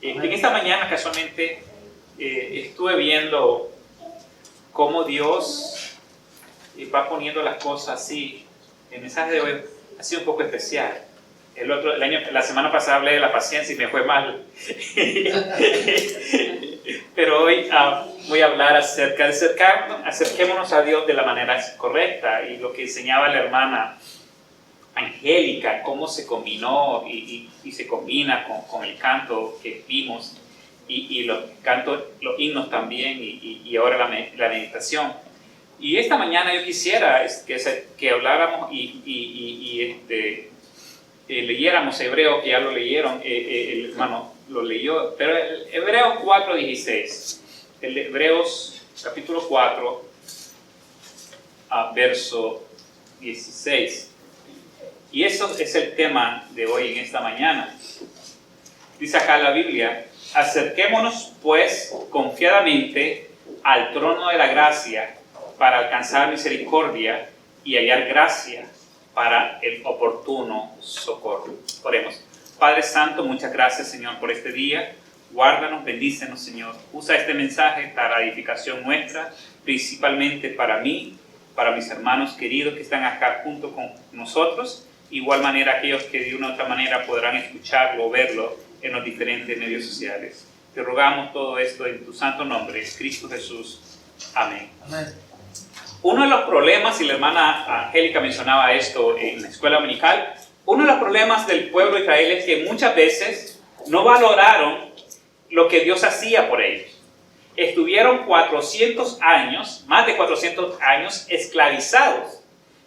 En esta mañana casualmente estuve viendo cómo Dios va poniendo las cosas así. El mensaje de hoy ha sido un poco especial. La semana pasada hablé de la paciencia y me fue mal. Pero hoy voy a hablar acerca de acerquémonos a Dios de la manera correcta, y lo que enseñaba la hermana Angélica, cómo se combinó y se combina con el canto que vimos y los himnos también, y ahora la meditación. Y esta mañana yo quisiera que habláramos y leyéramos Hebreo, que ya lo leyeron, el hermano lo leyó, pero Hebreos 4:16, el Hebreos capítulo 4, verso 16. Y eso es el tema de hoy en esta mañana. Dice acá la Biblia: acerquémonos pues confiadamente al trono de la gracia para alcanzar misericordia y hallar gracia para el oportuno socorro. Oremos. Padre Santo, muchas gracias, Señor, por este día. Guárdanos, bendícenos, Señor. Usa este mensaje para edificación nuestra, principalmente para mí, para mis hermanos queridos que están acá junto con nosotros. Igual manera aquellos que de una u otra manera podrán escucharlo o verlo en los diferentes medios sociales. Te rogamos todo esto en tu santo nombre, Cristo Jesús. Amén. Amén. Uno de los problemas, y la hermana Angélica mencionaba esto en la escuela dominical, uno de los problemas del pueblo de Israel es que muchas veces no valoraron lo que Dios hacía por ellos. Estuvieron 400 años, más de 400 años esclavizados.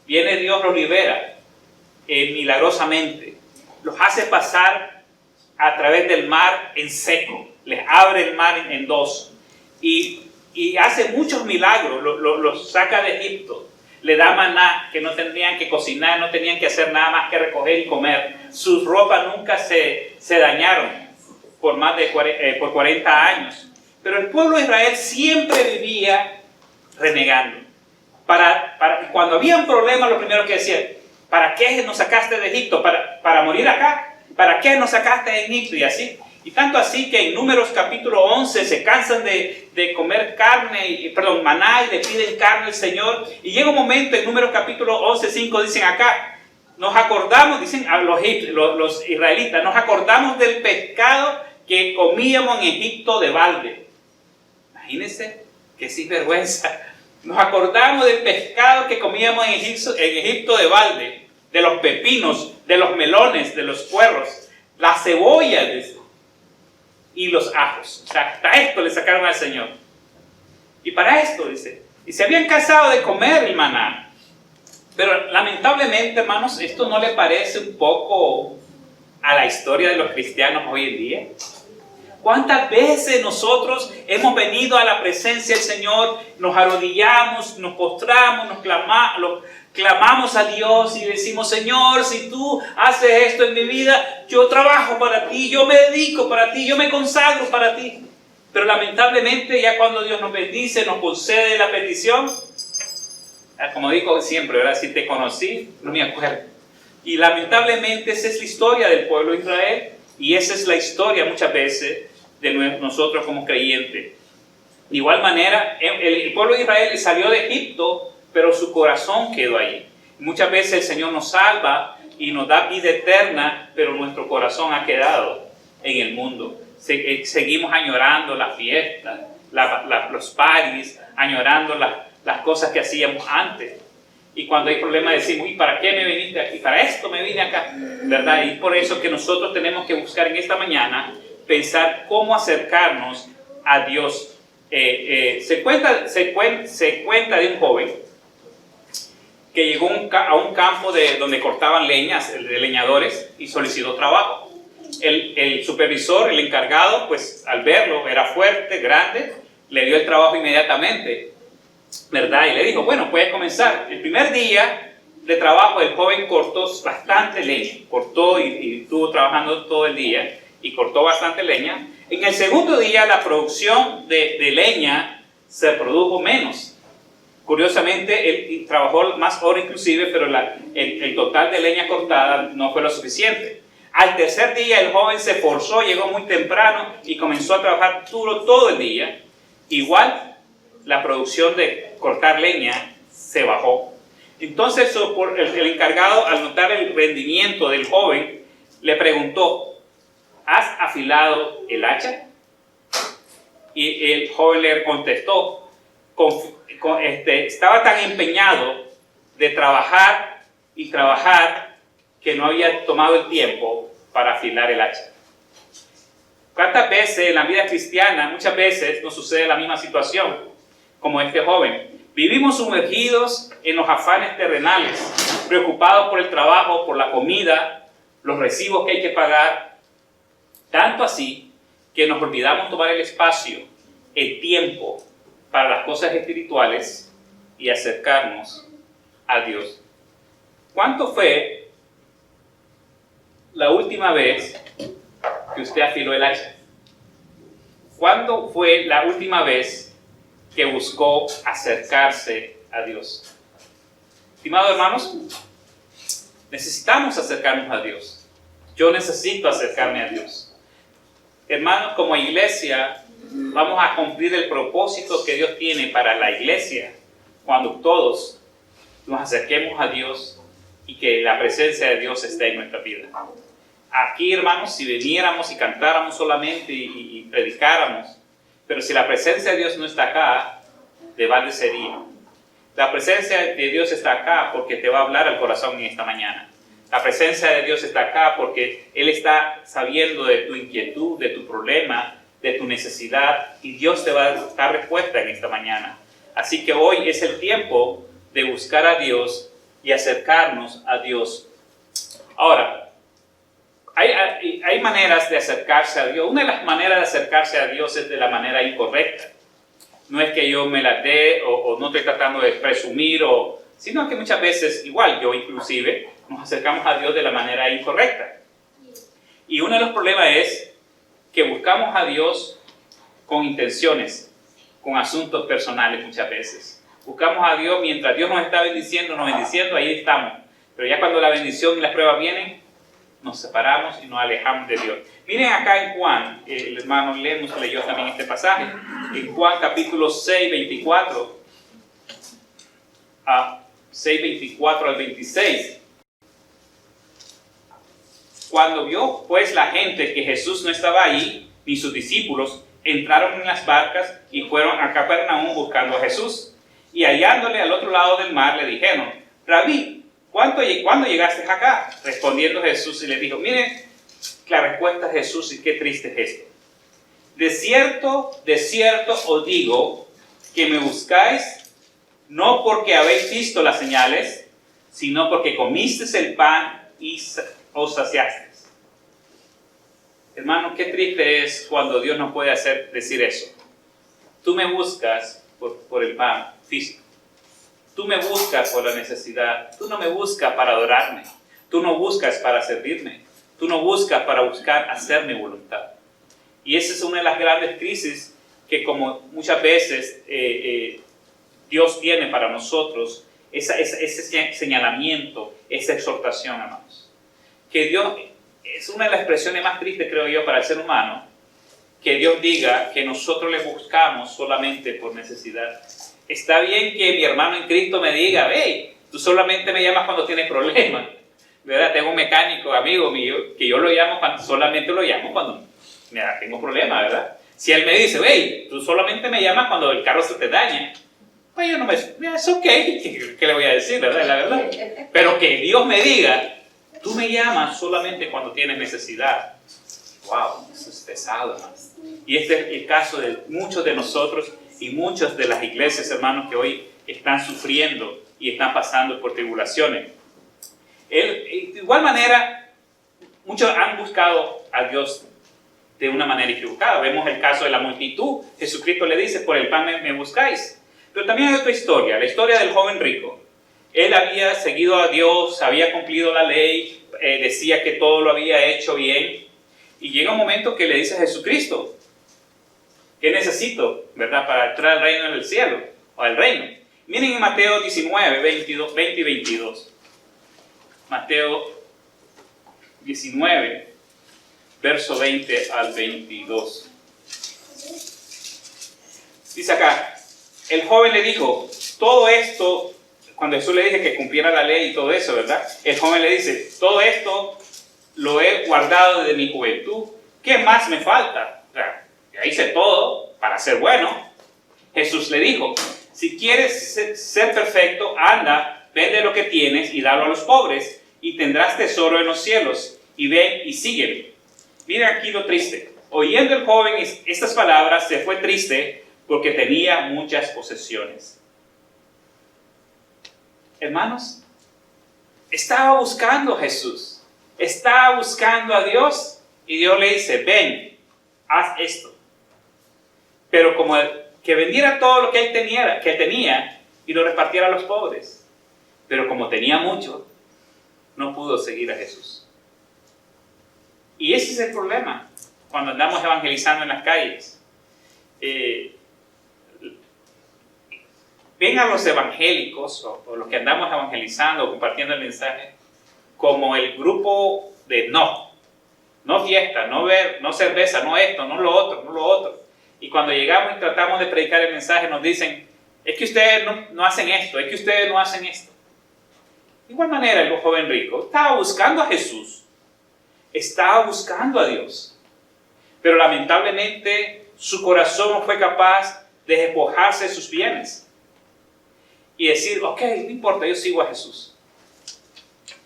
Viene Dios, los libera milagrosamente. Los hace pasar a través del mar en seco. Les abre el mar en dos. Y hace muchos milagros. Los saca de Egipto. Le da maná, que no tendrían que cocinar, no tenían que hacer nada más que recoger y comer. Sus ropas nunca se dañaron por más de 40 años. Pero el pueblo de Israel siempre vivía renegando. Cuando había un problema, lo primero que decían: ¿para qué nos sacaste de Egipto? ¿Para morir acá? ¿Para qué nos sacaste de Egipto? Y así. Y tanto así que en Números capítulo 11 se cansan de comer maná, y le piden carne al Señor. Y llega un momento en Números capítulo 11, 5, dicen acá, nos acordamos, dicen a los israelitas, nos acordamos del pescado que comíamos en Egipto de balde. Imagínense qué sinvergüenza. Nos acordamos del pescado que comíamos en Egipto de balde, de los pepinos, de los melones, de los puerros, las cebollas y los ajos. O sea, hasta esto le sacaron al Señor. Y para esto, dice, y se habían cansado de comer el maná. Pero lamentablemente, hermanos, ¿esto no le parece un poco a la historia de los cristianos hoy en día? ¿Cuántas veces nosotros hemos venido a la presencia del Señor, nos arrodillamos, nos postramos, clamamos a Dios y decimos: Señor, si tú haces esto en mi vida, yo trabajo para ti, yo me dedico para ti, yo me consagro para ti? Pero lamentablemente, ya cuando Dios nos bendice, nos concede la petición, como digo siempre, ¿verdad? Si te conocí, no me acuerdo. Y lamentablemente esa es la historia del pueblo de Israel, y esa es la historia muchas veces de nosotros como creyentes. De igual manera, el pueblo de Israel salió de Egipto, pero su corazón quedó allí. Muchas veces el Señor nos salva y nos da vida eterna, pero nuestro corazón ha quedado en el mundo. Seguimos añorando las fiestas, los parties, añorando las cosas que hacíamos antes. Y cuando hay problemas decimos: ¿y para qué me viniste aquí? Para esto me vine acá, ¿verdad? Y por eso que nosotros tenemos que buscar en esta mañana pensar cómo acercarnos a Dios. Se cuenta de un joven que llegó a un campo donde cortaban leñas, de leñadores, y solicitó trabajo. El supervisor, el encargado, pues al verlo, era fuerte, grande, le dio el trabajo inmediatamente, ¿verdad? Y le dijo: bueno, puedes comenzar. El primer día de trabajo el joven cortó bastante leña, cortó y estuvo trabajando todo el día y cortó bastante leña. En el segundo día la producción de leña se produjo menos. Curiosamente, él trabajó más horas inclusive, pero el total de leña cortada no fue lo suficiente. Al tercer día el joven se esforzó, llegó muy temprano y comenzó a trabajar duro todo el día. Igual la producción de cortar leña se bajó. Entonces el encargado, al notar el rendimiento del joven, le preguntó: ¿has afilado el hacha? Y el joven le contestó, estaba tan empeñado de trabajar y trabajar que no había tomado el tiempo para afilar el hacha. ¿Cuántas veces en la vida cristiana, muchas veces nos sucede la misma situación como este joven? Vivimos sumergidos en los afanes terrenales, preocupados por el trabajo, por la comida, los recibos que hay que pagar, tanto así que nos olvidamos tomar el espacio, el tiempo para las cosas espirituales y acercarnos a Dios. ¿Cuánto fue la última vez que usted afiló el hacha? ¿Cuándo fue la última vez que buscó acercarse a Dios? Estimados hermanos, necesitamos acercarnos a Dios. Yo necesito acercarme a Dios. Hermanos, como iglesia, vamos a cumplir el propósito que Dios tiene para la iglesia cuando todos nos acerquemos a Dios y que la presencia de Dios esté en nuestra vida. Aquí, hermanos, si viniéramos y cantáramos solamente y predicáramos, pero si la presencia de Dios no está acá, de balde sería. La presencia de Dios está acá porque te va a hablar al corazón en esta mañana. La presencia de Dios está acá porque Él está sabiendo de tu inquietud, de tu problema, de tu necesidad, y Dios te va a dar respuesta en esta mañana. Así que hoy es el tiempo de buscar a Dios y acercarnos a Dios. Ahora, hay maneras de acercarse a Dios. Una de las maneras de acercarse a Dios es de la manera incorrecta. No es que yo me la dé o no estoy tratando de presumir, sino que muchas veces, igual yo inclusive, nos acercamos a Dios de la manera incorrecta. Y uno de los problemas es que buscamos a Dios con intenciones, con asuntos personales muchas veces. Buscamos a Dios mientras Dios nos está bendiciendo, ahí estamos. Pero ya cuando la bendición y las pruebas vienen, nos separamos y nos alejamos de Dios. Miren acá en Juan, el hermano Lemus leyó también este pasaje, en Juan capítulo 6, 24 al 26. Cuando vio pues la gente que Jesús no estaba allí, ni sus discípulos, entraron en las barcas y fueron a Capernaum buscando a Jesús. Y hallándole al otro lado del mar le dijeron: Rabí, ¿cuándo llegaste acá? Respondiendo Jesús y le dijo, miren la respuesta de Jesús y qué triste es esto. De cierto os digo que me buscáis no porque habéis visto las señales, sino porque comisteis el pan y os saciasteis. Hermano, qué triste es cuando Dios nos puede hacer decir eso. Tú me buscas por el pan físico. Tú me buscas por la necesidad. Tú no me buscas para adorarme. Tú no buscas para servirme. Tú no buscas para buscar hacer mi voluntad. Y esa es una de las grandes crisis que como muchas veces Dios tiene para nosotros, ese señalamiento, esa exhortación, hermanos. Que Dios, es una de las expresiones más tristes, creo yo, para el ser humano, que Dios diga que nosotros le buscamos solamente por necesidad. Está bien que mi hermano en Cristo me diga, hey, tú solamente me llamas cuando tienes problemas, ¿verdad? Tengo un mecánico, amigo mío, que yo solamente lo llamo cuando tengo problemas, ¿verdad? Si él me dice, hey, tú solamente me llamas cuando el carro se te daña, pues yo no me... Es ok, ¿qué le voy a decir, verdad? La verdad. Pero que Dios me diga, tú me llamas solamente cuando tienes necesidad. Wow, eso es pesado, hermano. Y este es el caso de muchos de nosotros y muchas de las iglesias, hermanos, que hoy están sufriendo y están pasando por tribulaciones. De igual manera, muchos han buscado a Dios de una manera equivocada. Vemos el caso de la multitud. Jesucristo le dice, por el pan me buscáis. Pero también hay otra historia, la historia del joven rico. Él había seguido a Dios, había cumplido la ley, decía que todo lo había hecho bien. Y llega un momento que le dice a Jesucristo, ¿qué necesito, verdad, para entrar al reino del cielo o al reino? Miren en Mateo 19, 20 y 22. Mateo 19, verso 20 al 22. Dice acá, el joven le dijo, todo esto, cuando Jesús le dije que cumpliera la ley y todo eso, ¿verdad? El joven le dice, todo esto lo he guardado desde mi juventud. ¿Qué más me falta? O sea, ya hice todo para ser bueno. Jesús le dijo, si quieres ser perfecto, anda, vende lo que tienes y dalo a los pobres, y tendrás tesoro en los cielos, y ven y sígueme. Miren aquí lo triste. Oyendo el joven estas palabras, se fue triste porque tenía muchas posesiones. Hermanos, estaba buscando a Jesús, estaba buscando a Dios, y Dios le dice, ven, haz esto. Pero como que vendiera todo lo que él tenía y lo repartiera a los pobres. Pero como tenía mucho, no pudo seguir a Jesús. Y ese es el problema cuando andamos evangelizando en las calles. Ven a los evangélicos o los que andamos evangelizando o compartiendo el mensaje como el grupo de no fiesta, no cerveza, no esto, no lo otro. Y cuando llegamos y tratamos de predicar el mensaje nos dicen, es que ustedes no hacen esto, es que ustedes no hacen esto. De igual manera el joven rico estaba buscando a Jesús, estaba buscando a Dios, pero lamentablemente su corazón no fue capaz de despojarse de sus bienes y decir, ok, no importa, yo sigo a Jesús.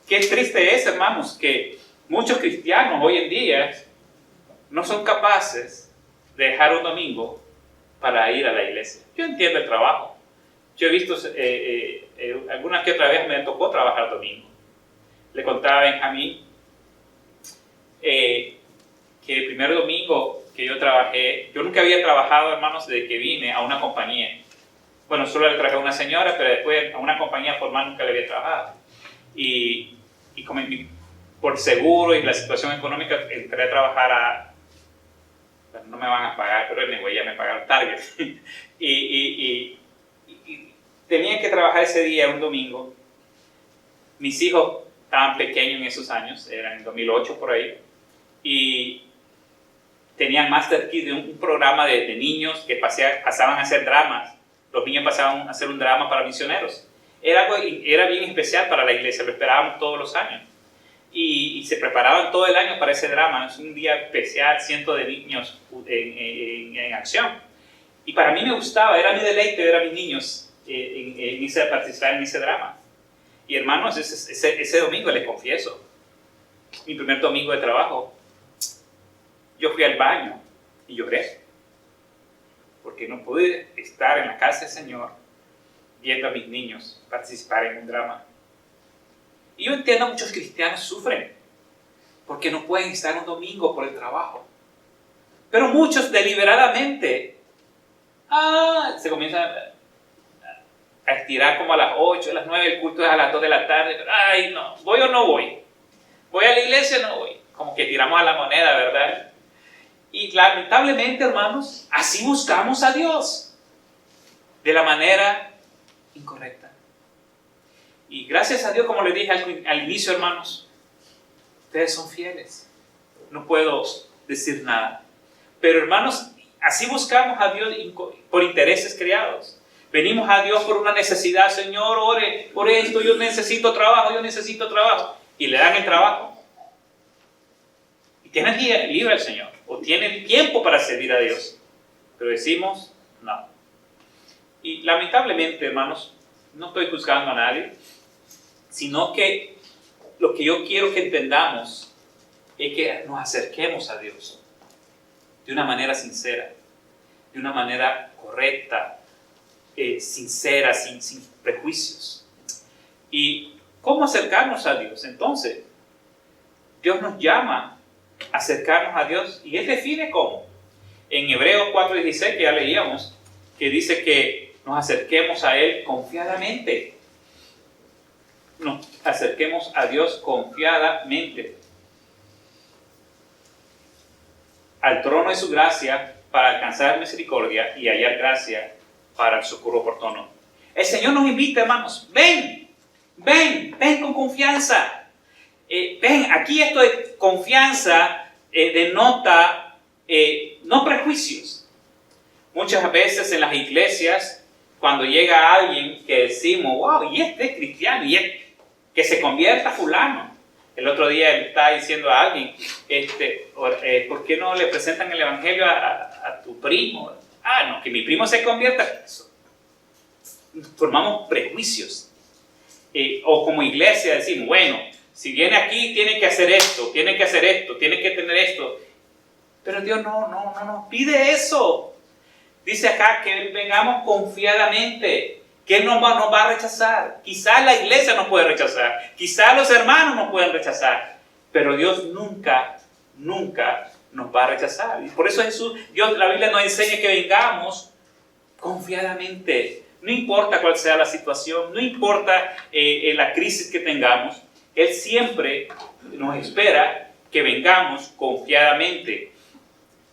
Qué triste es, hermanos, que muchos cristianos hoy en día no son capaces de dejar un domingo para ir a la iglesia. Yo entiendo el trabajo. Yo he visto, algunas que otra vez me tocó trabajar domingo. Le contaba a Benjamín que el primer domingo que yo trabajé, yo nunca había trabajado, hermanos, desde que vine a una compañía. Bueno, solo le trabajé a una señora, pero después a una compañía formal nunca le había trabajado. Y como por seguro y la situación económica, entré a trabajar no me van a pagar, pero ya me pagaron Target. y tenía que trabajar ese día, un domingo. Mis hijos estaban pequeños en esos años, eran en 2008 por ahí, y tenían Master Kids, de un programa de niños que pasaban a hacer dramas. Los niños pasaban a hacer un drama para misioneros. Era bien especial para la iglesia, lo esperábamos todos los años. Y se preparaban todo el año para ese drama. Es un día especial, cientos de niños en acción. Y para mí me gustaba, era mi deleite ver a mis niños participar en ese drama. Y hermanos, ese domingo les confieso, mi primer domingo de trabajo, yo fui al baño y lloré. Porque no pude estar en la casa del Señor viendo a mis niños participar en un drama. Y yo entiendo, muchos cristianos sufren porque no pueden estar un domingo por el trabajo. Pero muchos deliberadamente se comienzan a estirar como a las 8, a las 9, el culto es a las 2 de la tarde. Ay, no, ¿voy o no voy? ¿Voy a la iglesia o no voy? Como que tiramos a la moneda, ¿verdad? Y lamentablemente, hermanos, así buscamos a Dios de la manera incorrecta. Y gracias a Dios, como les dije al inicio, hermanos, ustedes son fieles. No puedo decir nada. Pero, hermanos, así buscamos a Dios por intereses creados. Venimos a Dios por una necesidad. Señor, ore por esto, yo necesito trabajo. Y le dan el trabajo. Y tienen día libre al Señor. O tienen tiempo para servir a Dios. Pero decimos, no. Y lamentablemente, hermanos, no estoy juzgando a nadie, sino que lo que yo quiero que entendamos es que nos acerquemos a Dios de una manera sincera, de una manera correcta, sincera, sin prejuicios. ¿Y cómo acercarnos a Dios? Entonces, Dios nos llama a acercarnos a Dios y Él define cómo. En Hebreos 4:16, que ya leíamos, que dice que nos acerquemos a Él confiadamente. Nos acerquemos a Dios confiadamente al trono de su gracia para alcanzar misericordia y hallar gracia para el socorro oportuno. El Señor nos invita, hermanos, ven con confianza. ven, aquí esto de confianza denota no prejuicios. Muchas veces en las iglesias, cuando llega alguien que decimos, wow, y este es cristiano, y que se convierta fulano. El otro día él estaba diciendo a alguien, ¿por qué no le presentan el evangelio a tu primo? Ah, no, que mi primo se convierta. Eso. Formamos prejuicios. O como iglesia decimos, bueno, si viene aquí tiene que hacer esto, tiene que hacer esto, tiene que tener esto. Pero Dios no nos pide eso. Dice acá que vengamos confiadamente, que Él no nos va a rechazar. Quizás la iglesia nos puede rechazar, quizás los hermanos nos pueden rechazar, pero Dios nunca nos va a rechazar. Y por eso la Biblia nos enseña que vengamos confiadamente. No importa cuál sea la situación, no importa la crisis que tengamos, Él siempre nos espera que vengamos confiadamente.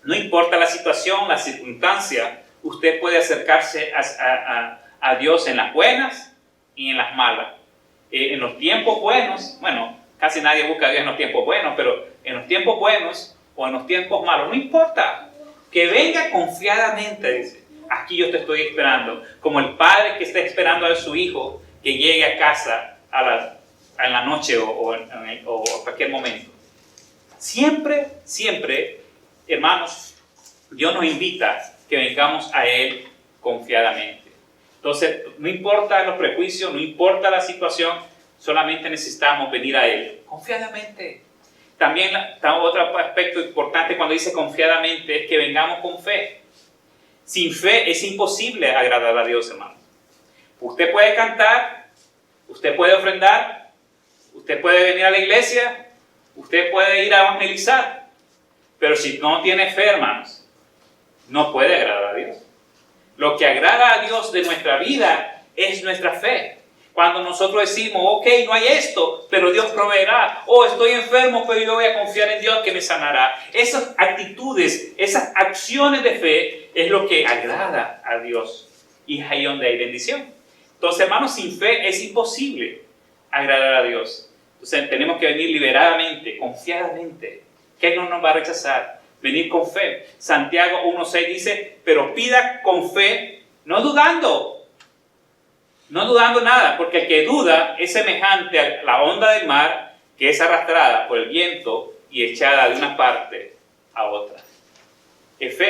No importa la situación, la circunstancia, usted puede acercarse a Dios en las buenas y en las malas. En los tiempos buenos, bueno, casi nadie busca a Dios en los tiempos buenos, pero en los tiempos buenos o en los tiempos malos, no importa. Que venga confiadamente, dice. Aquí yo te estoy esperando, como el padre que está esperando a su hijo que llegue a casa en la noche o a cualquier momento. Siempre, hermanos, Dios nos invita que vengamos a Él confiadamente. Entonces, no importa los prejuicios, no importa la situación, solamente necesitamos venir a Él confiadamente. También otro aspecto importante cuando dice confiadamente es que vengamos con fe. Sin fe es imposible agradar a Dios, hermano. Usted puede cantar, usted puede ofrendar, usted puede venir a la iglesia, usted puede ir a evangelizar, pero si no tiene fe, hermanos, no puede agradar a Dios. Lo que agrada a Dios de nuestra vida es nuestra fe. Cuando nosotros decimos, ok, no hay esto, pero Dios proveerá. Oh, estoy enfermo, pero yo voy a confiar en Dios que me sanará. Esas actitudes, esas acciones de fe es lo que agrada a Dios. Y es ahí donde hay bendición. Entonces, hermanos, sin fe es imposible agradar a Dios. Entonces, tenemos que venir liberadamente, confiadamente, que Él no nos va a rechazar. Venir con fe. Santiago 1:6 dice, pero pida con fe, no dudando. No dudando nada, porque el que duda es semejante a la onda del mar que es arrastrada por el viento y echada de una parte a otra.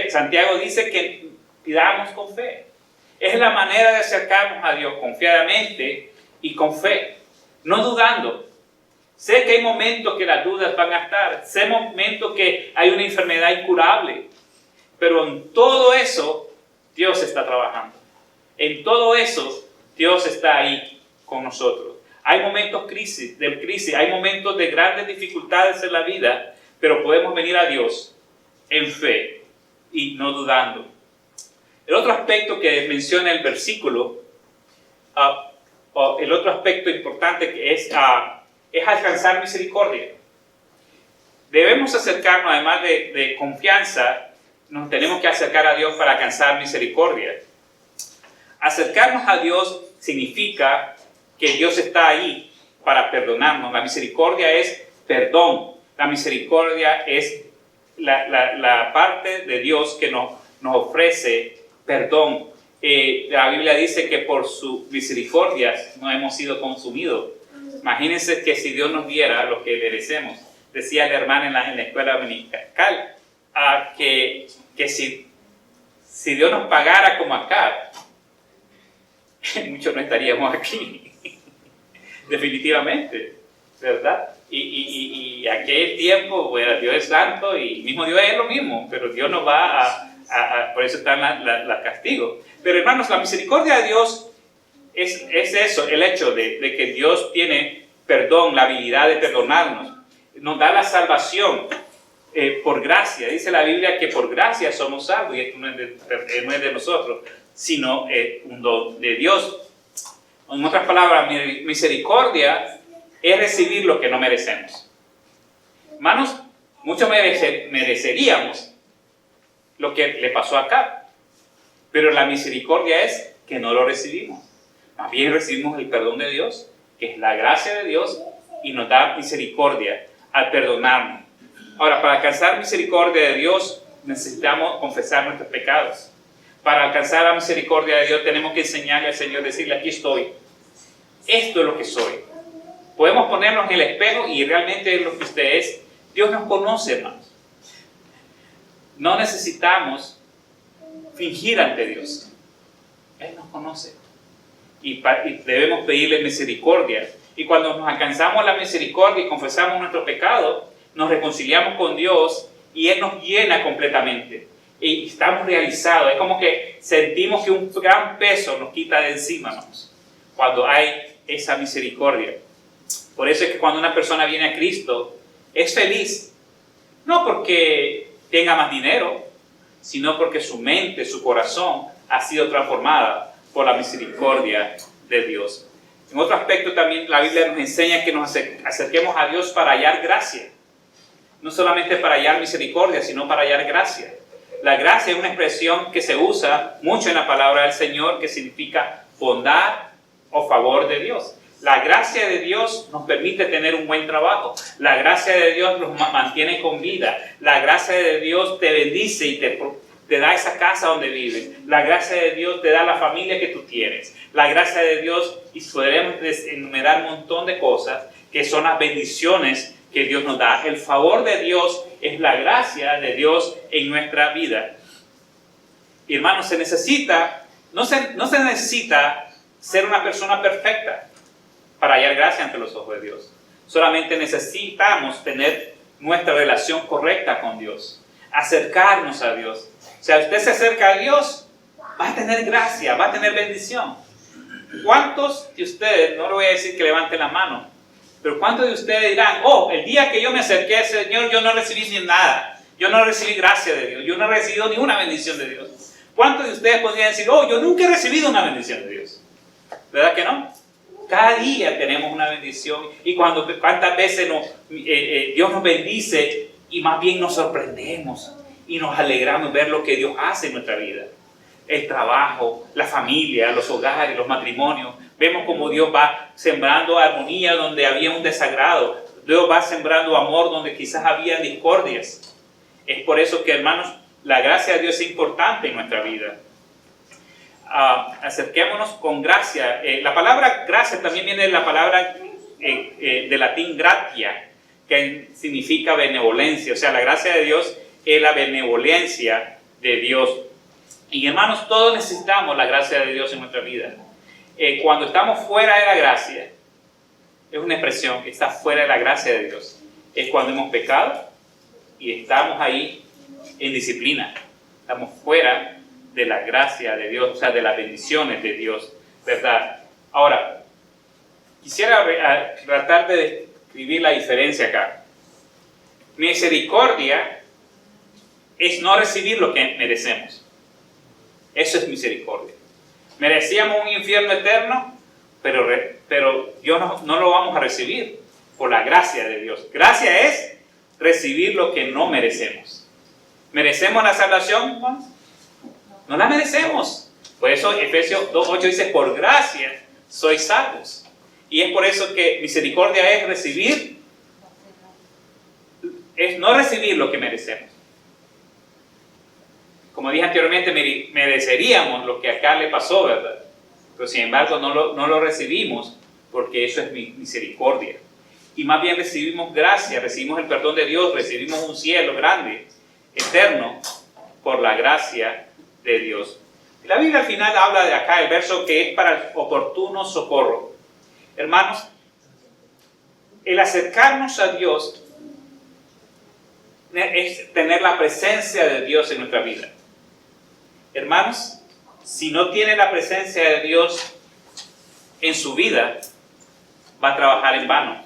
Santiago dice que pidamos con fe. Es la manera de acercarnos a Dios confiadamente y con fe, no dudando. Sé que hay momentos que las dudas van a estar, sé momentos que hay una enfermedad incurable, pero en todo eso Dios está trabajando. En todo eso Dios está ahí con nosotros. Hay momentos de crisis, hay momentos de grandes dificultades en la vida, pero podemos venir a Dios en fe y no dudando. El otro aspecto que menciona el versículo, el otro aspecto importante que es alcanzar misericordia. Debemos acercarnos, además de confianza, nos tenemos que acercar a Dios para alcanzar misericordia. Acercarnos a Dios significa que Dios está ahí para perdonarnos. La misericordia es perdón. La misericordia es la parte de Dios que nos ofrece perdón. La Biblia dice que por su misericordia no hemos sido consumidos. Imagínense que si Dios nos diera lo que merecemos. Decía la hermana en la escuela dominical que si Dios nos pagara como acá, muchos no estaríamos aquí, definitivamente, ¿verdad? Y aquel tiempo, bueno, Dios es santo y mismo Dios es lo mismo, pero Dios nos va por eso están los castigos. Pero hermanos, la misericordia de Dios es eso, el hecho de que Dios tiene perdón, la habilidad de perdonarnos, nos da la salvación por gracia. Dice la Biblia que por gracia somos salvos y esto no es de nosotros, sino un don de Dios. En otras palabras, misericordia es recibir lo que no merecemos. Hermanos, muchos mereceríamos lo que le pasó acá, pero la misericordia es que no lo recibimos. Más bien recibimos el perdón de Dios, que es la gracia de Dios, y nos da misericordia al perdonarnos. Ahora, para alcanzar misericordia de Dios, necesitamos confesar nuestros pecados. Para alcanzar la misericordia de Dios, tenemos que enseñarle al Señor, decirle, aquí estoy. Esto es lo que soy. Podemos ponernos en el espejo y realmente lo que usted es. Dios nos conoce, hermanos. No necesitamos fingir ante Dios. Él nos conoce. Y debemos pedirle misericordia. Y cuando nos alcanzamos la misericordia y confesamos nuestro pecado, nos reconciliamos con Dios y Él nos llena completamente. Y estamos realizados. Es como que sentimos que un gran peso nos quita de encima, hermanos, cuando hay esa misericordia. Por eso es que cuando una persona viene a Cristo, es feliz. No porque tenga más dinero, sino porque su mente, su corazón ha sido transformada por la misericordia de Dios. En otro aspecto también la Biblia nos enseña que nos acerquemos a Dios para hallar gracia. No solamente para hallar misericordia, sino para hallar gracia. La gracia es una expresión que se usa mucho en la palabra del Señor, que significa bondad o favor de Dios. La gracia de Dios nos permite tener un buen trabajo. La gracia de Dios nos mantiene con vida. La gracia de Dios te bendice y te da esa casa donde vives. La gracia de Dios te da la familia que tú tienes. La gracia de Dios, y podremos enumerar un montón de cosas que son las bendiciones que Dios nos da. El favor de Dios es la gracia de Dios en nuestra vida. Y hermanos, no se necesita ser una persona perfecta para hallar gracia ante los ojos de Dios. Solamente necesitamos tener nuestra relación correcta con Dios, acercarnos a Dios. O sea, usted se acerca a Dios, va a tener gracia, va a tener bendición. ¿Cuántos de ustedes, no le voy a decir que levanten la mano, pero cuántos de ustedes dirán, el día que yo me acerqué al Señor, yo no recibí ni nada, yo no recibí gracia de Dios, yo no he recibido ni una bendición de Dios? ¿Cuántos de ustedes podrían decir, yo nunca he recibido una bendición de Dios? ¿Verdad que no? Cada día tenemos una bendición, y cuántas veces Dios nos bendice y más bien nos sorprendemos y nos alegramos ver lo que Dios hace en nuestra vida. El trabajo, la familia, los hogares, los matrimonios. Vemos cómo Dios va sembrando armonía donde había un desagrado. Dios va sembrando amor donde quizás había discordias. Es por eso que, hermanos, la gracia de Dios es importante en nuestra vida. Acerquémonos con gracia. La palabra gracia también viene de la palabra de latín gratia, que significa benevolencia. O sea, la gracia de Dios es la benevolencia de Dios. Y hermanos, todos necesitamos la gracia de Dios en nuestra vida. Cuando estamos fuera de la gracia, es una expresión que está fuera de la gracia de Dios. Es cuando hemos pecado y estamos ahí en disciplina. Estamos fuera de la gracia de Dios, o sea, de las bendiciones de Dios, ¿verdad? Ahora, quisiera tratar de describir la diferencia acá. Misericordia es no recibir lo que merecemos. Eso es misericordia. Merecíamos un infierno eterno, pero Dios no lo vamos a recibir por la gracia de Dios. Gracia es recibir lo que no merecemos. ¿Merecemos la salvación, hermanos? No la merecemos. Por eso Efesios 2:8 dice, por gracia sois salvos. Y es por eso que misericordia es no recibir lo que merecemos. Como dije anteriormente, mereceríamos lo que acá le pasó, ¿verdad? Pero sin embargo no lo recibimos porque eso es misericordia. Y más bien recibimos gracia, recibimos el perdón de Dios, recibimos un cielo grande, eterno, por la gracia de Dios. Y la Biblia al final habla de acá, el verso que es para el oportuno socorro. Hermanos, el acercarnos a Dios es tener la presencia de Dios en nuestra vida. Hermanos, si no tiene la presencia de Dios en su vida, va a trabajar en vano.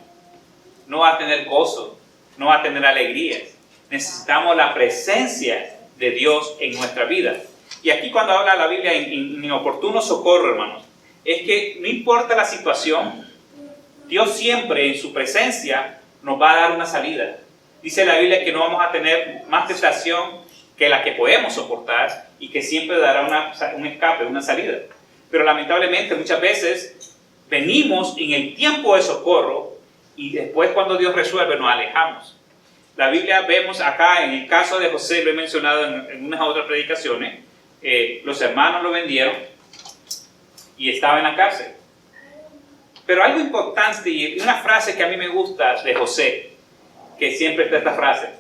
No va a tener gozo, no va a tener alegría. Necesitamos la presencia de Dios en nuestra vida. Y aquí cuando habla la Biblia en oportuno socorro, hermanos, es que no importa la situación, Dios siempre en su presencia nos va a dar una salida. Dice la Biblia que no vamos a tener más tentación que la que podemos soportar y que siempre dará un escape, una salida. Pero lamentablemente muchas veces venimos en el tiempo de socorro y después cuando Dios resuelve nos alejamos. La Biblia vemos acá, en el caso de José, lo he mencionado en unas otras predicaciones, los hermanos lo vendieron y estaba en la cárcel. Pero algo importante y una frase que a mí me gusta de José, que siempre está esta frase,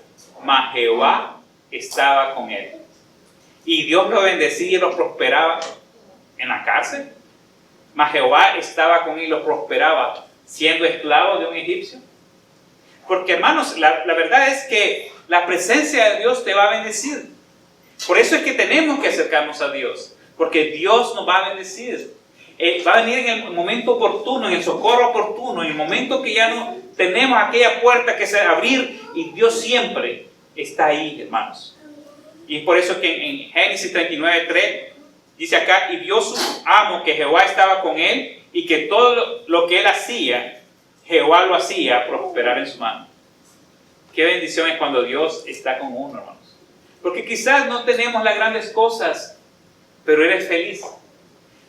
mas Jehová estaba con él. Y Dios lo bendecía y lo prosperaba en la cárcel. Mas Jehová estaba con él y lo prosperaba siendo esclavo de un egipcio. Porque hermanos, la verdad es que la presencia de Dios te va a bendecir. Por eso es que tenemos que acercarnos a Dios. Porque Dios nos va a bendecir. Va a venir en el momento oportuno, en el socorro oportuno, en el momento que ya no tenemos aquella puerta que se abrir, y Dios siempre está ahí, hermanos. Y es por eso que en Génesis 39:3 dice acá, y vio su amo que Jehová estaba con él, y que todo lo que él hacía, Jehová lo hacía prosperar en su mano. Qué bendición es cuando Dios está con uno, hermanos. Porque quizás no tenemos las grandes cosas, pero eres feliz.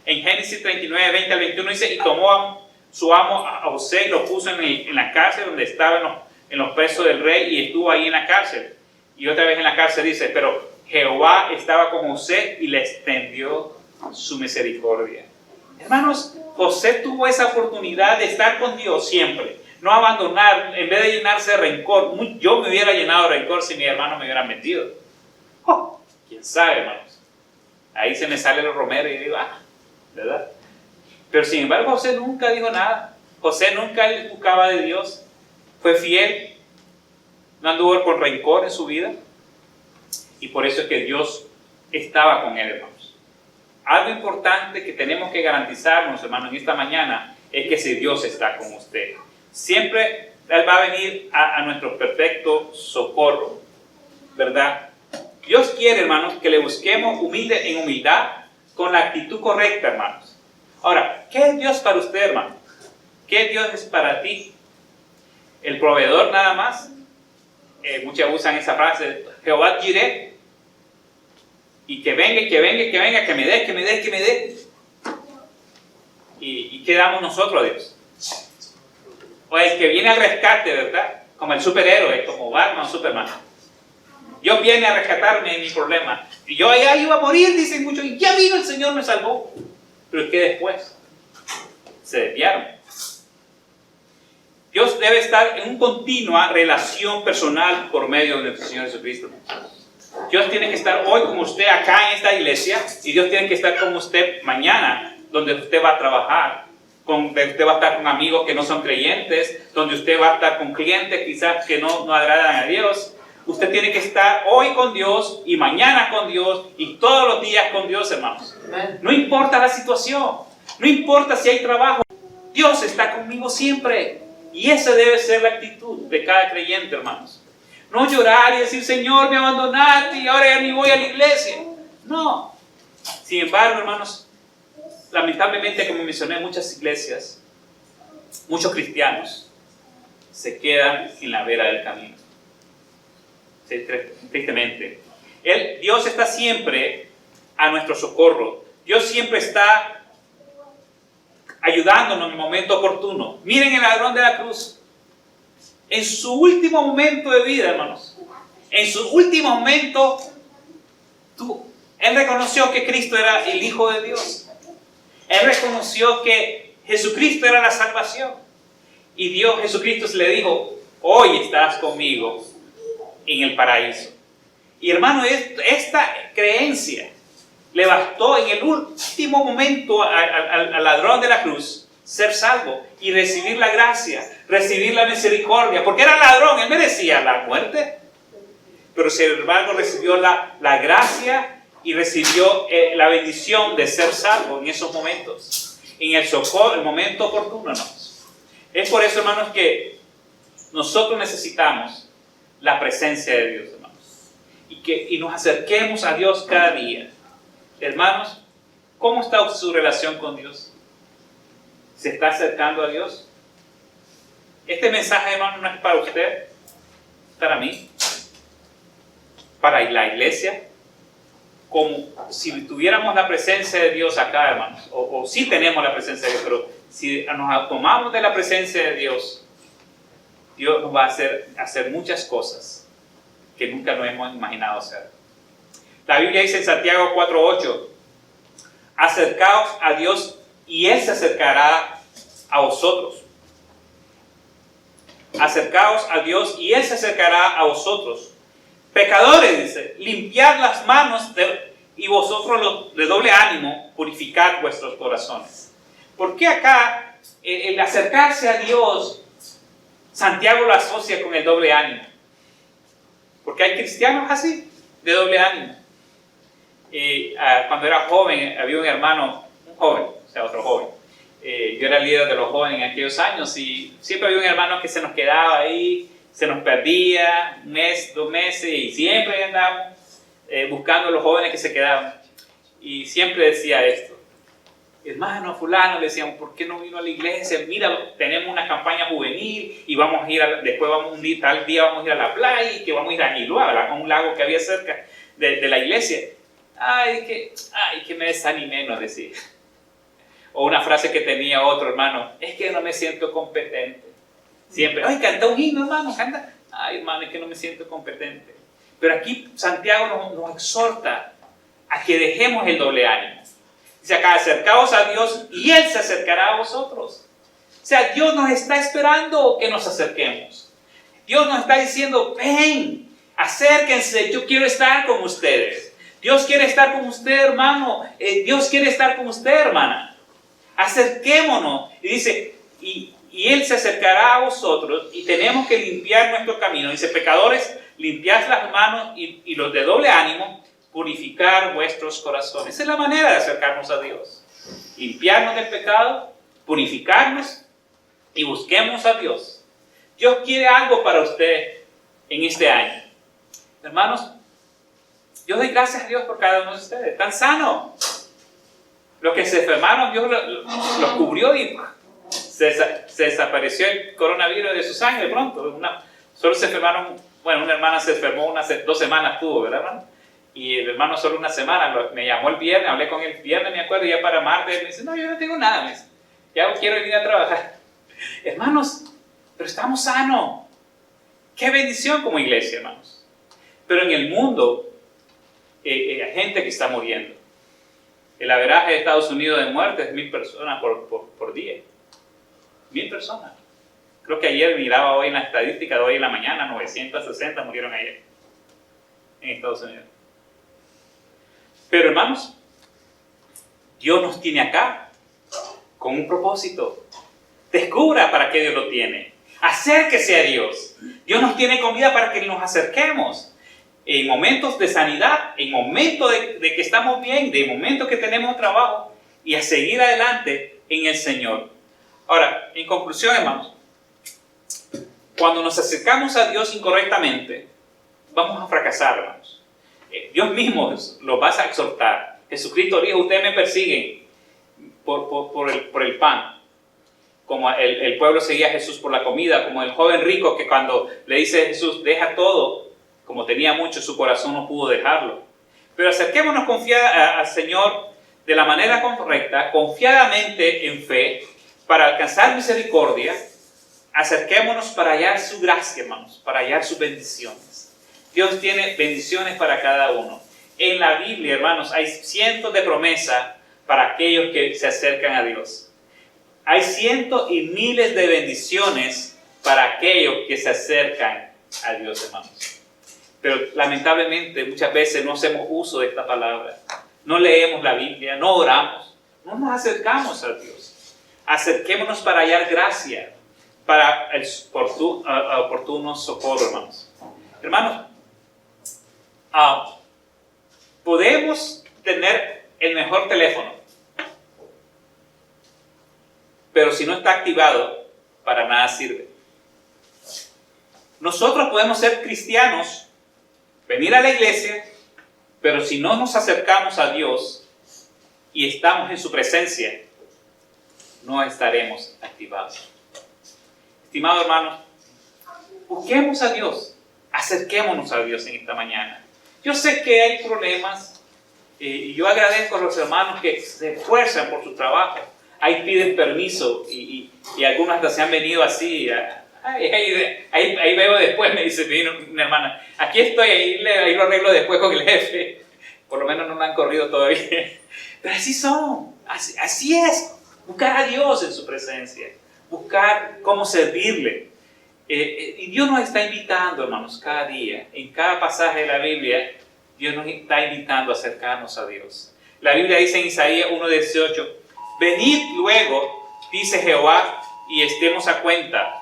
En Génesis 39:20-21 dice, y tomó su amo a José y lo puso en la cárcel donde estaba en los presos del rey, y estuvo ahí en la cárcel. Y otra vez en la cárcel dice, pero Jehová estaba con José y le extendió su misericordia. Hermanos, José tuvo esa oportunidad de estar con Dios siempre, no abandonar, en vez de llenarse de rencor. Yo me hubiera llenado de rencor si mis hermanos me hubieran metido. ¿Quién sabe, hermanos? Ahí se me sale el romero y digo, ¿verdad? Pero sin embargo José nunca dijo nada. José nunca buscaba de Dios. Fue fiel. No anduvo con rencor en su vida. Y por eso es que Dios estaba con él, hermanos. Algo importante que tenemos que garantizarnos, hermanos, en esta mañana, es que si Dios está con usted, siempre Él va a venir a nuestro perfecto socorro, ¿verdad? Dios quiere, hermanos, que le busquemos en humildad, con la actitud correcta, hermanos. Ahora, ¿qué es Dios para usted, hermano? ¿Qué Dios es para ti? ¿El proveedor nada más? Muchos usan esa frase, Jehová Jireh, y que venga, que me dé. ¿Y qué damos nosotros a Dios? O el que viene al rescate, ¿verdad? Como el superhéroe, como Batman, Superman. Dios viene a rescatarme de mi problema. Y yo allá iba a morir, dicen muchos, y ya vino el Señor, me salvó. Pero es que después se desviaron. Dios debe estar en una continua relación personal por medio de nuestro Señor Jesucristo. Dios tiene que estar hoy con usted acá en esta iglesia, y Dios tiene que estar con usted mañana, donde usted va a trabajar, donde usted va a estar con amigos que no son creyentes, donde usted va a estar con clientes quizás que no agradan a Dios. Usted tiene que estar hoy con Dios y mañana con Dios y todos los días con Dios, hermanos. No importa la situación, no importa si hay trabajo, Dios está conmigo siempre. Y esa debe ser la actitud de cada creyente, hermanos. No llorar y decir, Señor, me abandonaste y ahora ya ni voy a la iglesia. No. Sin embargo, hermanos, lamentablemente, como mencioné, muchas iglesias, muchos cristianos se quedan en la vera del camino. Tristemente. Dios está siempre a nuestro socorro. Dios siempre está ayudándonos en el momento oportuno. Miren el ladrón de la cruz. En su último momento de vida, hermanos, en su último momento, él reconoció que Cristo era el Hijo de Dios. Él reconoció que Jesucristo era la salvación. Y Dios, Jesucristo, le dijo, hoy estarás conmigo en el paraíso. Y hermano, esta creencia le bastó en el último momento al ladrón de la cruz ser salvo y recibir la gracia, recibir la misericordia, porque era ladrón, él merecía la muerte, pero sin embargo recibió la gracia y recibió la bendición de ser salvo en esos momentos, en el socorro, el momento oportuno, hermanos. Es por eso, hermanos, que nosotros necesitamos la presencia de Dios, hermanos, y nos acerquemos a Dios cada día. Hermanos, ¿cómo está su relación con Dios? ¿Se está acercando a Dios? Este mensaje, hermano, no es para usted, es para mí, para la iglesia, como si tuviéramos la presencia de Dios acá, hermanos, o sí tenemos la presencia de Dios, pero si nos tomamos de la presencia de Dios, Dios nos va a hacer muchas cosas que nunca nos hemos imaginado hacer. La Biblia dice en Santiago 4:8, acercaos a Dios y Él se acercará a vosotros. Acercaos a Dios y Él se acercará a vosotros. Pecadores, dice, limpiad las manos y vosotros los de doble ánimo, purificad vuestros corazones. ¿Por qué acá el acercarse a Dios, Santiago lo asocia con el doble ánimo? Porque hay cristianos así, de doble ánimo. Cuando era joven, había un hermano, otro joven. Yo era líder de los jóvenes en aquellos años y siempre había un hermano que se nos quedaba ahí, se nos perdía un mes, 2 meses y siempre andábamos buscando a los jóvenes que se quedaban. Y siempre decía esto: hermano fulano, le decíamos, ¿por qué no vino a la iglesia? Mira, tenemos una campaña juvenil y vamos a ir, después vamos a ir, tal día vamos a ir a la playa y que vamos a ir a Ilúa, a un lago que había cerca de la iglesia. Ay, que me desanimé, nos decía. O una frase que tenía otro hermano: es que no me siento competente. Siempre, ay, canta un himno, hermano, canta. Ay, hermano, es que no me siento competente. Pero aquí Santiago nos exhorta a que dejemos el doble ánimo. Dice acá, acercaos a Dios y Él se acercará a vosotros. O sea, Dios nos está esperando que nos acerquemos. Dios nos está diciendo, ven, acérquense, yo quiero estar con ustedes. Dios quiere estar con usted, hermano. Dios quiere estar con usted, hermana. Acerquémonos. Y dice, y Él se acercará a vosotros y tenemos que limpiar nuestro camino. Dice, pecadores, limpiad las manos y los de doble ánimo, purificar vuestros corazones. Esa es la manera de acercarnos a Dios. Limpiarnos del pecado, purificarnos y busquemos a Dios. Dios quiere algo para usted en este año. Hermanos, yo doy gracias a Dios por cada uno de ustedes. Están sanos. Los que se enfermaron, Dios los cubrió y se desapareció el coronavirus de su sangre pronto. Solo se enfermaron, bueno, una hermana se enfermó 2 semanas tuvo, ¿verdad, hermano? Y el hermano solo 1 semana, me llamó el viernes, hablé con él el viernes, me acuerdo, y ya para martes me dice, no, yo no tengo nada, me dice, ya quiero ir a trabajar. Hermanos, pero estamos sanos. Qué bendición como iglesia, hermanos. Pero en el mundo hay gente que está muriendo. El averaje de Estados Unidos de muerte es 1,000 personas por día. 1,000 personas. Creo que ayer miraba hoy en la estadística de hoy en la mañana, 960 murieron ayer en Estados Unidos. Pero hermanos, Dios nos tiene acá con un propósito. Descubra para qué Dios lo tiene. Acérquese a Dios. Dios nos tiene con vida para que nos acerquemos. En momentos de sanidad, en momentos de que estamos bien, de momentos que tenemos trabajo, y a seguir adelante en el Señor. Ahora, en conclusión, hermanos, cuando nos acercamos a Dios incorrectamente, vamos a fracasar, hermanos. Dios mismo los va a exhortar. Jesucristo dijo, ustedes me persiguen por el pan. Como el pueblo seguía a Jesús por la comida, como el joven rico que cuando le dice a Jesús, deja todo, como tenía mucho, su corazón no pudo dejarlo. Pero acerquémonos al Señor de la manera correcta, confiadamente en fe, para alcanzar misericordia. Acerquémonos para hallar su gracia, hermanos, para hallar sus bendiciones. Dios tiene bendiciones para cada uno. En la Biblia, hermanos, hay cientos de promesas para aquellos que se acercan a Dios. Hay cientos y miles de bendiciones para aquellos que se acercan a Dios, hermanos. Pero lamentablemente muchas veces no hacemos uso de esta palabra. No leemos la Biblia, no oramos, no nos acercamos a Dios. Acerquémonos para hallar gracia, para el oportuno socorro, hermanos. Hermanos, podemos tener el mejor teléfono, pero si no está activado, para nada sirve. Nosotros podemos ser cristianos, venir a la iglesia, pero si no nos acercamos a Dios y estamos en su presencia, no estaremos activados. Estimados hermanos, busquemos a Dios, acerquémonos a Dios en esta mañana. Yo sé que hay problemas y yo agradezco a los hermanos que se esfuerzan por su trabajo. Ahí piden permiso y algunos hasta se han venido así Ahí veo después, me dice una hermana. Aquí estoy, ahí lo arreglo después con el jefe. Por lo menos no me han corrido todavía. Pero así son, así es. Buscar a Dios en su presencia. Buscar cómo servirle. Y Dios nos está invitando, hermanos, cada día. En cada pasaje de la Biblia, Dios nos está invitando a acercarnos a Dios. La Biblia dice en Isaías 1:18, venid luego, dice Jehová, y estemos a cuenta.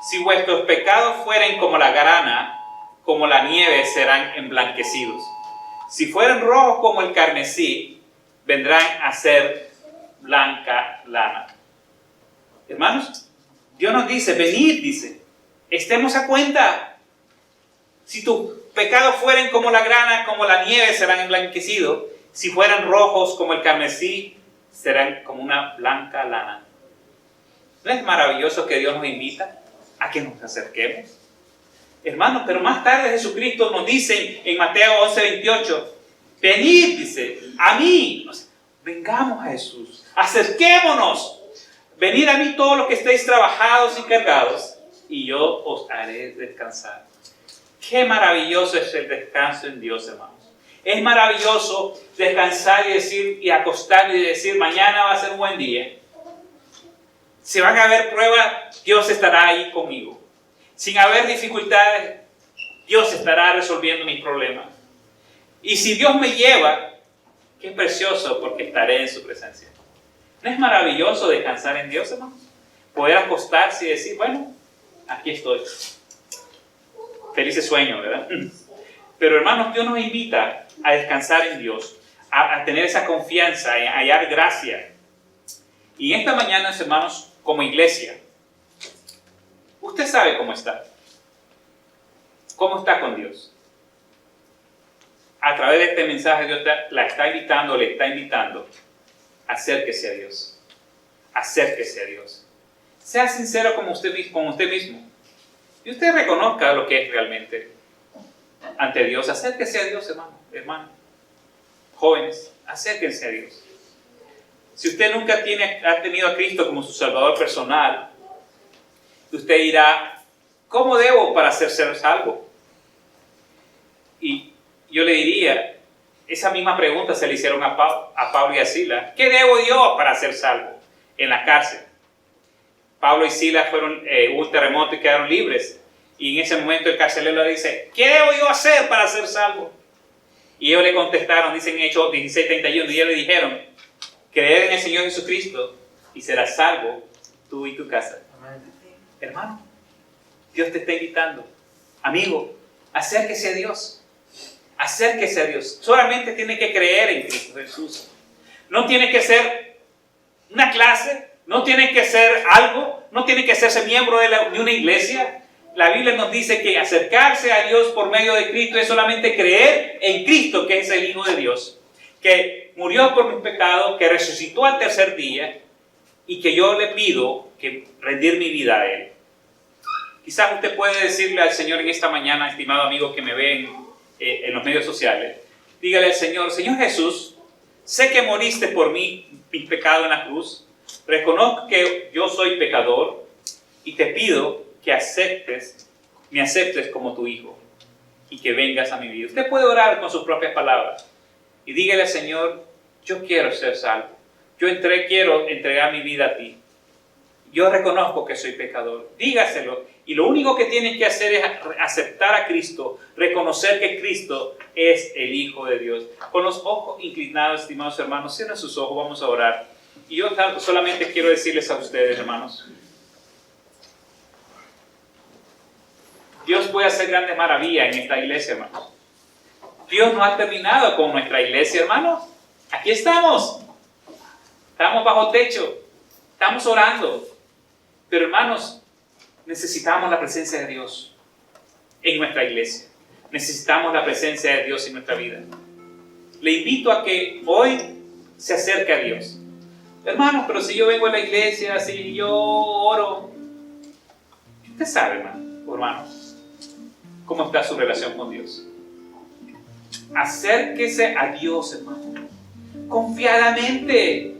Si vuestros pecados fueren como la grana, como la nieve serán emblanquecidos. Si fueren rojos como el carmesí, vendrán a ser blanca lana. Hermanos, Dios nos dice, venid, dice, estemos a cuenta. Si tus pecados fueren como la grana, como la nieve serán emblanquecidos. Si fueran rojos como el carmesí, serán como una blanca lana. ¿No es maravilloso que Dios nos invita a que nos acerquemos? Hermanos, pero más tarde Jesucristo nos dice en Mateo 11:28, venid, dice, a mí. O sea, vengamos a Jesús, acerquémonos. Venid a mí todos los que estéis trabajados y cargados, y yo os haré descansar. Qué maravilloso es el descanso en Dios, hermanos. Es maravilloso descansar y decir, y acostar y decir, mañana va a ser un buen día. Si van a haber pruebas, Dios estará ahí conmigo. Sin haber dificultades, Dios estará resolviendo mis problemas. Y si Dios me lleva, qué precioso, porque estaré en su presencia. ¿No es maravilloso descansar en Dios, hermanos? Poder acostarse y decir, bueno, aquí estoy. Felices sueños, ¿verdad? Pero hermanos, Dios nos invita a descansar en Dios, a tener esa confianza, a hallar gracia. Y esta mañana, hermanos, como iglesia, usted sabe cómo está. ¿Cómo está con Dios? A través de este mensaje, Dios le está invitando, acérquese a Dios. Acérquese a Dios. Sea sincero con usted mismo. Y usted reconozca lo que es realmente ante Dios. Acérquese a Dios, hermano. Jóvenes, acérquense a Dios. Si usted nunca ha tenido a Cristo como su Salvador personal, usted dirá, ¿cómo debo para ser salvo? Y yo le diría, esa misma pregunta se le hicieron a Pablo y a Silas. ¿Qué debo yo para ser salvo? En la cárcel. Pablo y Silas hubo un terremoto y quedaron libres. Y en ese momento el carcelero le dice, ¿qué debo yo hacer para ser salvo? Y ellos le contestaron, dicen en Hechos 16:31, y ellos le dijeron, creer en el Señor Jesucristo y serás salvo tú y tu casa. Amén. Hermano, Dios te está invitando. Amigo, acérquese a Dios. Acérquese a Dios. Solamente tiene que creer en Cristo Jesús. No tiene que ser una clase, no tiene que ser algo, no tiene que serse miembro de una iglesia. La Biblia nos dice que acercarse a Dios por medio de Cristo es solamente creer en Cristo, que es el Hijo de Dios, que murió por mis pecados, que resucitó al tercer día y que yo le pido que rendir mi vida a Él. Quizás usted puede decirle al Señor en esta mañana, estimado amigo que me ven en los medios sociales, dígale al Señor, Señor Jesús, sé que moriste por mí, mi pecado en la cruz, reconozco que yo soy pecador y te pido que me aceptes como tu hijo y que vengas a mi vida. Usted puede orar con sus propias palabras y dígale al Señor, yo quiero ser salvo, quiero entregar mi vida a ti, yo reconozco que soy pecador, dígaselo, y lo único que tienes que hacer es aceptar a Cristo, reconocer que Cristo es el Hijo de Dios. Con los ojos inclinados, estimados hermanos, cierren sus ojos, vamos a orar. Y yo solamente quiero decirles a ustedes, hermanos, Dios puede hacer grandes maravillas en esta iglesia, hermanos. Dios no ha terminado con nuestra iglesia, hermanos. Aquí estamos. Estamos bajo techo. Estamos orando. Pero, hermanos, necesitamos la presencia de Dios en nuestra iglesia. Necesitamos la presencia de Dios en nuestra vida. Le invito a que hoy se acerque a Dios. Hermanos, pero si yo vengo a la iglesia, si yo oro, usted sabe, hermano, cómo está su relación con Dios. Acérquese a Dios, hermano, confiadamente.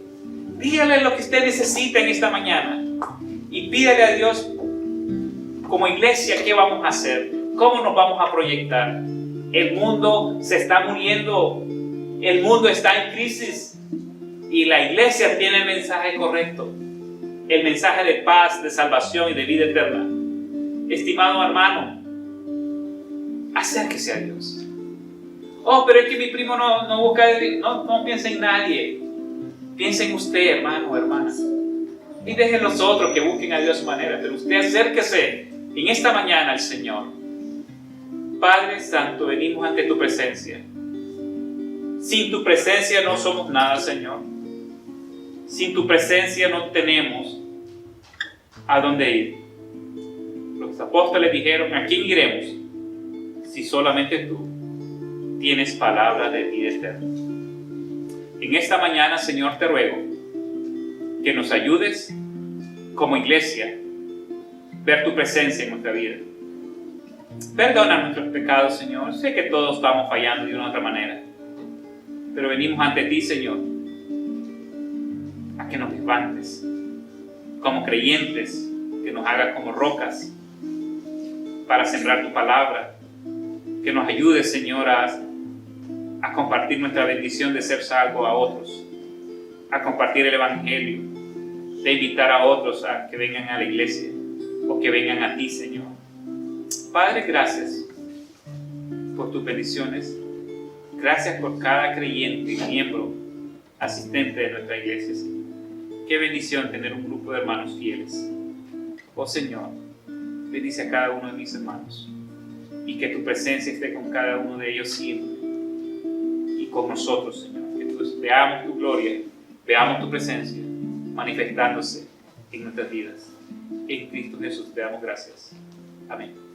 Dígale lo que usted necesita en esta mañana y pídale a Dios como iglesia, ¿qué vamos a hacer? ¿Cómo nos vamos a proyectar? El mundo se está muriendo, el mundo está en crisis y la iglesia tiene el mensaje correcto, el mensaje de paz, de salvación y de vida eterna. Estimado hermano, acérquese a Dios. Oh, pero es que mi primo no busca, no piensa en nadie. Piensa en usted, hermano o hermana. Y dejen los otros que busquen a Dios a su manera. Pero usted acérquese en esta mañana al Señor. Padre Santo, venimos ante tu presencia. Sin tu presencia no somos nada, Señor. Sin tu presencia no tenemos a dónde ir. Los apóstoles dijeron, ¿a quién iremos? Si solamente tú tienes palabra de vida eterna. En esta mañana, Señor, te ruego que nos ayudes como iglesia ver tu presencia en nuestra vida. Perdona nuestros pecados, Señor. Sé que todos estamos fallando de una u otra manera, pero venimos ante ti, Señor, a que nos levantes como creyentes, que nos hagas como rocas para sembrar tu palabra, que nos ayudes, Señor, a compartir nuestra bendición de ser salvo a otros, a compartir el Evangelio, de invitar a otros a que vengan a la iglesia o que vengan a ti, Señor. Padre, gracias por tus bendiciones. Gracias por cada creyente y miembro asistente de nuestra iglesia, Señor. Qué bendición tener un grupo de hermanos fieles. Oh Señor, bendice a cada uno de mis hermanos y que tu presencia esté con cada uno de ellos siempre y con nosotros, Señor. Que veamos tu gloria, veamos tu presencia manifestándose en nuestras vidas. En Cristo Jesús te damos gracias. Amén.